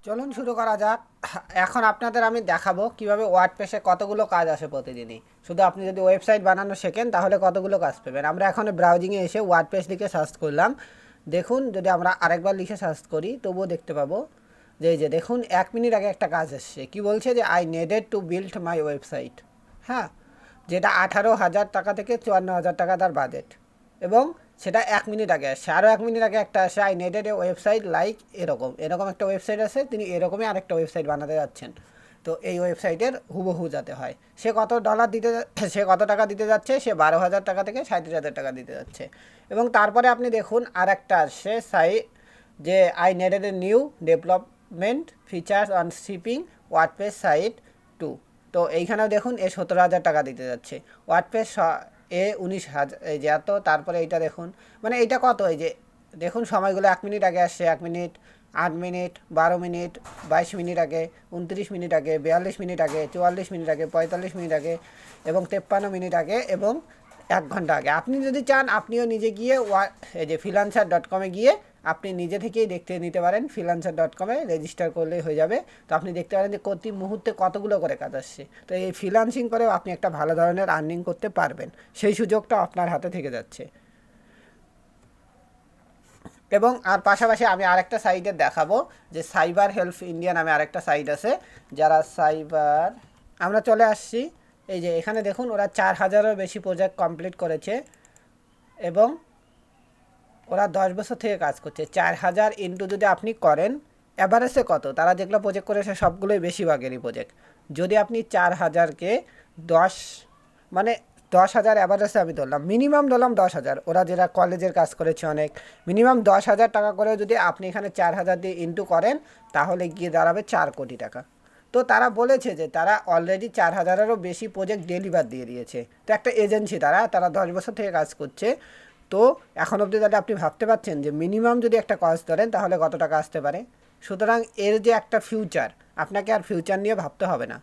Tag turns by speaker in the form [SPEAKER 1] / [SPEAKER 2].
[SPEAKER 1] চলুন শুরু করা যাক। এখন আপনাদের আমি দেখাবো কিভাবে ওয়ার্ডপ্রেসে কতগুলো কাজ আসে প্রতিদিনই। শুধু আপনি যদি ওয়েবসাইট বানানো শেখেন তাহলে কতগুলো কাজ পাবেন। আমরা এখন ব্রাউজিংয়ে এসে ওয়ার্ডপ্রেস লিখে সার্চ করলাম। দেখুন যদি আমরা আরেকবার লিখে সার্চ করি তবুও দেখতে পাবো যে এই যে দেখুন 1 মিনিট আগে একটা কাজ এসছে, কি বলছে যে I needed to build my website. হ্যাঁ, যেটা 18,000 টাকা থেকে 54,000 টাকা তার বাজেট, এবং সেটা 1 মিনিট আগে আসছে। আরও 1 মিনিট আগে একটা আসে I needed A website like এরকম এরকম একটা ওয়েবসাইট আছে, তিনি এরকমই আরেকটা ওয়েবসাইট বানাতে যাচ্ছেন। তো এই ওয়েবসাইটের হুবহু যাতে হয়, সে কত ডলার দিতে সে কত টাকা দিতে যাচ্ছে, সে 12,000 টাকা থেকে 37,000 টাকা দিতে যাচ্ছে। এবং তারপরে আপনি দেখুন আর একটা আসছে যে I needed a new development features on shipping WordPress site 2। তো এইখানেও দেখুন এ 17,000 টাকা দিতে যাচ্ছে। ওয়ার্ডপ্রেস এ 19,000, এই যে এত। তারপরে এইটা দেখুন, মানে এইটা কত, এই যে দেখুন সময়গুলো 1 মিনিট আগে আসছে, 1 মিনিট, 8 মিনিট, 12 মিনিট, 22 মিনিট আগে, 29 মিনিট আগে, 42 মিনিট আগে, 44 মিনিট আগে, 45 মিনিট আগে, এবং 53 মিনিট আগে, এবং 1 ঘন্টা আগে। আপনি যদি চান আপনিও নিজে গিয়ে এই যে freelancer.com-এ গিয়ে আপনি নিজে থেকেই দেখতে নিতে পারেন। freelancer.com-এ রেজিস্টার করলেই হয়ে যাবে। তো আপনি দেখতে পারেন যে প্রতি মুহূর্তে কতগুলো করে কাজ আসছে। তো এই ফ্রিল্যান্সিং করেও আপনি একটা ভালো ধরনের আর্নিং করতে পারবেন, সেই সুযোগটা আপনার হাতে থেকে যাচ্ছে। এবং আর পাশাপাশি আমি আরেকটা সাইটে দেখাবো, যে সাইবার হেল্প ইন্ডিয়া নামে আরেকটা সাইট আছে, যারা সাইবার, আমরা চলে আসছি। এই যে এখানে দেখুন ওরা 4,000-এরও বেশি প্রজেক্ট কমপ্লিট করেছে, এবং ওরা 10 বছর থেকে কাজ করছে। 4,000 ইন্টু যদি আপনি করেন অ্যাভারেজে কত, তারা যেগুলো প্রজেক্ট করেছে সবগুলোই বেশিরভাগেরই প্রজেক্ট। যদি আপনি 4,000-কে 10, মানে 10,000 অ্যাভারেজে আমি ধরলাম, মিনিমাম ধরলাম 10,000, ওরা যারা কলেজের কাজ করেছে অনেক, মিনিমাম 10,000 টাকা করে যদি আপনি এখানে 4,000 দিয়ে ইন্টু করেন তাহলে গিয়ে দাঁড়াবে 4 কোটি টাকা। তো তারা বলেছে যে তারা অলরেডি 4,000-এরও বেশি প্রজেক্ট ডেলিভার দিয়ে দিয়েছে। তো একটা এজেন্সি, তারা 10 বছর থেকে কাজ করছে। তো এখন অবধি তাহলে আপনি ভাবতে পারছেন যে মিনিমাম যদি একটা কাজ ধরেন তাহলে কত টাকা আসতে পারে। সুতরাং এর যে একটা ফিউচার, আপনাকে আর ফিউচার নিয়ে ভাবতে হবে না।